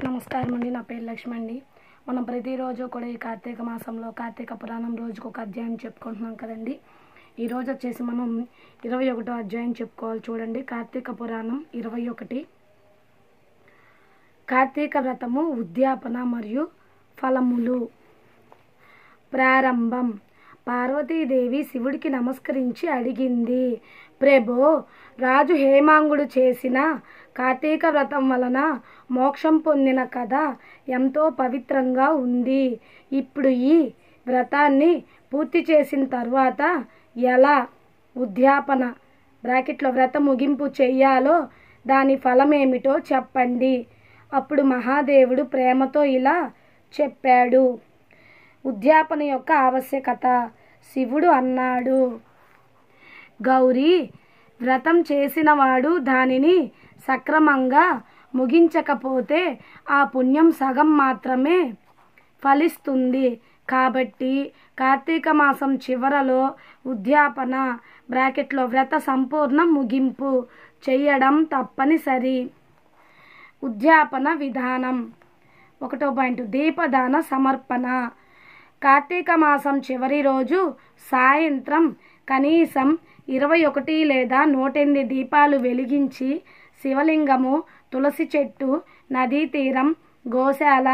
నమస్కారం అండి. నా పేరు లక్ష్మి అండి. మనం ప్రతిరోజు కూడా ఈ కార్తీక మాసంలో కార్తీక పురాణం రోజుకు ఒక అధ్యాయం చెప్పుకుంటున్నాం కదండి. ఈరోజు వచ్చేసి మనం 21వ అధ్యాయం చెప్పుకోవాలి. చూడండి, కార్తీక పురాణం 21. కార్తీక వ్రతము ఉద్యాపన మరియు ఫలములు. ప్రారంభం. పార్వతీదేవి శివుడికి నమస్కరించి అడిగింది, ప్రభో, రాజు హేమాంగుడు చేసిన కార్తీక వ్రతం వలన మోక్షం పొందిన కథ ఎంతో పవిత్రంగా ఉంది. ఇప్పుడు ఈ వ్రతాన్ని పూర్తి చేసిన తర్వాత ఎలా ఉద్యాపన బ్రాకెట్లో వ్రత ముగింపు చెయ్యాలో దాని ఫలమేమిటో చెప్పండి. అప్పుడు మహాదేవుడు ప్రేమతో ఇలా చెప్పాడు. ఉద్యాపన యొక్క ఆవశ్యకత. శివుడు అన్నాడు, గౌరీ, వ్రతం చేసినవాడు దానిని సక్రమంగా ముగించకపోతే ఆ పుణ్యం సగం మాత్రమే ఫలిస్తుంది. కాబట్టి కార్తీక మాసం చివరలో ఉద్యాపన బ్రాకెట్లో వ్రత సంపూర్ణ ముగింపు చేయడం తప్పనిసరి. ఉద్యాపన విధానం. 1వ పాయింట్, దీపదాన సమర్పణ. కార్తీక మాసం చివరి రోజు సాయంత్రం కనీసం 21 లేదా 108 దీపాలు వెలిగించి శివలింగము, తులసి చెట్టు, నదీ తీరం, గోశాల,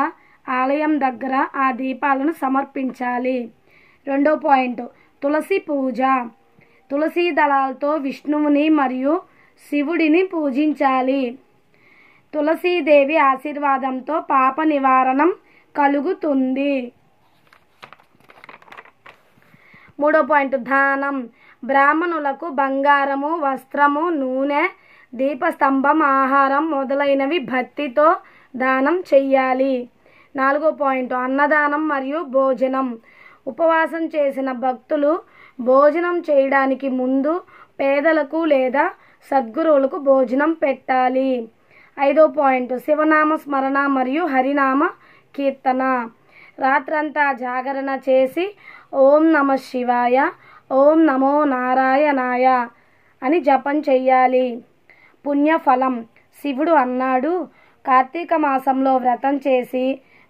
ఆలయం దగ్గర ఆ దీపాలను సమర్పించాలి. 2వ పాయింట్, తులసి పూజ. తులసి దళాలతో విష్ణువుని మరియు శివుడిని పూజించాలి. తులసీదేవి ఆశీర్వాదంతో పాప నివారణం కలుగుతుంది. 3వ పాయింట్, దానం. బ్రాహ్మణులకు బంగారము, వస్త్రము, నూనె, దీపస్తంభం, ఆహారం మొదలైనవి భక్తితో దానం చెయ్యాలి. 4వ పాయింట్, అన్నదానం మరియు భోజనం. ఉపవాసం చేసిన భక్తులు భోజనం చేయడానికి ముందు పేదలకు లేదా సద్గురువులకు భోజనం పెట్టాలి. 5వ పాయింట్, శివనామ స్మరణ మరియు హరినామ కీర్తన. రాత్రంతా జాగరణ చేసి ఓం నమ శివాయ, ఓం నమో నారాయణాయ అని జపం చెయ్యాలి. పుణ్యఫలం. శివుడు అన్నాడు, కార్తీక మాసంలో వ్రతం చేసి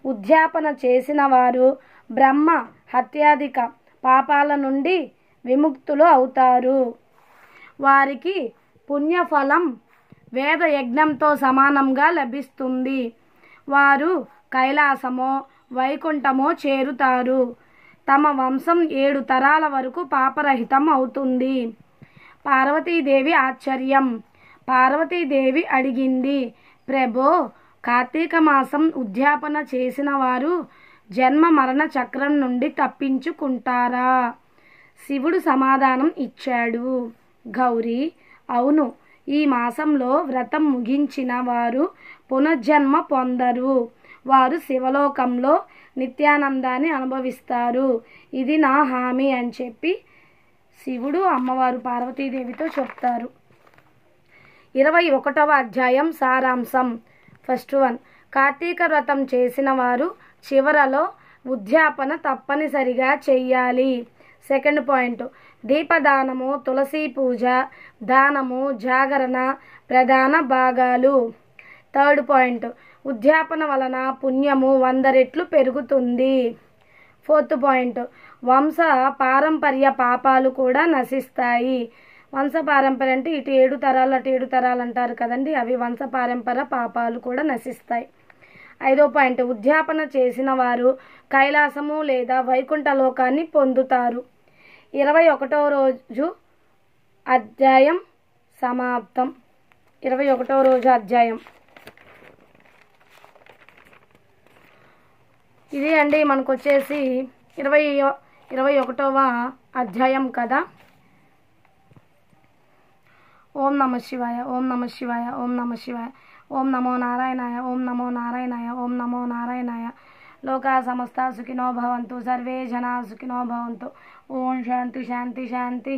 ఉద్యాపన చేసిన వారు బ్రహ్మ హత్యాదిక పాపాల నుండి విముక్తులు అవుతారు. వారికి పుణ్యఫలం వేద యజ్ఞంతో సమానంగా లభిస్తుంది. వారు కైలాసమో వైకుంఠమో చేరుతారు. తమ వంశం 7 తరాల వరకు పాపరహితం అవుతుంది. పార్వతీదేవి ఆశ్చర్యం. పార్వతీదేవి అడిగింది, ప్రభో, కార్తీక మాసం ఉద్యాపన చేసిన వారు జన్మ మరణ చక్రం నుండి తప్పించుకుంటారా? శివుడు సమాధానం ఇచ్చాడు, గౌరీ, అవును, ఈ మాసంలో వ్రతం ముగించిన వారు పునర్జన్మ పొందరు. వారు శివలోకంలో నిత్యానందాన్ని అనుభవిస్తారు. ఇది నా హామీ అని చెప్పి శివుడు అమ్మవారు పార్వతీదేవితో చెప్తారు. 21వ అధ్యాయం సారాంశం. ఫస్ట్ 1, కార్తీక వ్రతం చేసిన వారు చివరలో ఉద్యాపన తప్పనిసరిగా చెయ్యాలి. 2nd పాయింట్, దీపదానము, తులసి పూజ, దానము, జాగరణ ప్రధాన భాగాలు. 3rd పాయింట్, ఉద్యాపన వలన పుణ్యము 100 రెట్లు పెరుగుతుంది. 4th పాయింట్, వంశ పారంపర్య పాపాలు కూడా నశిస్తాయి. వంశ పారంపర్య అంటే ఇటు 7 తరాలు అటు 7 తరాలు అంటారు కదండి, అవి వంశ పారంపర్య పాపాలు కూడా నశిస్తాయి. 5వ పాయింట్, ఉద్యాపన చేసిన వారు కైలాసము లేదా వైకుంఠ లోకాన్ని పొందుతారు. 21వ రోజు అధ్యాయం సమాప్తం. 21వ రోజు అధ్యాయం ఇది అండి. మనకు వచ్చేసి 21వ అధ్యాయం కదా. ఓం నమ శివాయ, ఓం నమ శివాయ, ఓం నమ శివాయ, ఓం నమో నారాయణాయ, ఓం నమో నారాయణాయ, ఓం నమో నారాయణాయ. లోకా సమస్త సుఖినో భవంతు, సర్వే జనా సుఖినో భవంతు. ఓం శాంతి శాంతి శాంతి.